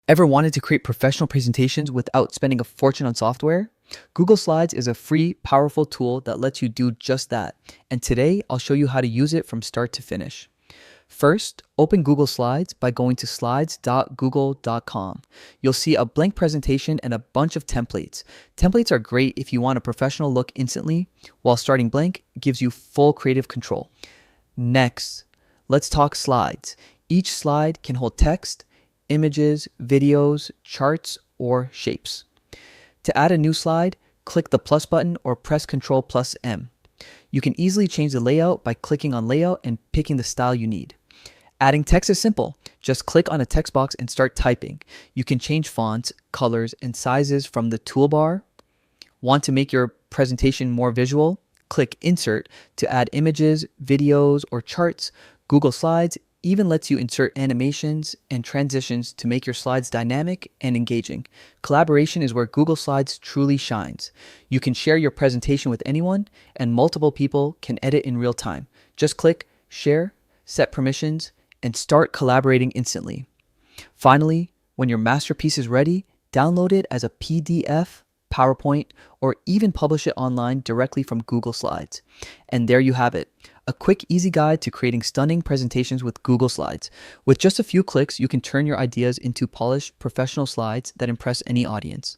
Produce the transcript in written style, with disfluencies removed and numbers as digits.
Ever wanted to create professional presentations without spending a fortune on software? Google Slides is a free, powerful tool that lets you do just that. And today, I'll show you how to use it from start to finish. First, open Google Slides by going to slides.google.com. You'll see a blank presentation and a bunch of templates. Templates are great if you want a professional look instantly, while starting blank gives you full creative control. Next, let's talk slides. Each slide can hold text, images, videos, charts, or shapes. To add a new slide, click the plus button or press Ctrl plus M. You can easily change the layout by clicking on Layout and picking the style you need. Adding text is simple. Just click on a text box and start typing. You can change fonts, colors, and sizes from the toolbar. Want to make your presentation more visual? Click Insert to add images, videos, or charts. Google Slides even lets you insert animations and transitions to make your slides dynamic and engaging. Collaboration is where Google Slides truly shines. You can share your presentation with anyone, and multiple people can edit in real time. Just click Share, set permissions, and start collaborating instantly. Finally, when your masterpiece is ready, download it as a PDF, PowerPoint, or even publish it online directly from Google Slides. And there you have it. A quick, easy guide to creating stunning presentations with Google Slides. With just a few clicks, you can turn your ideas into polished, professional slides that impress any audience.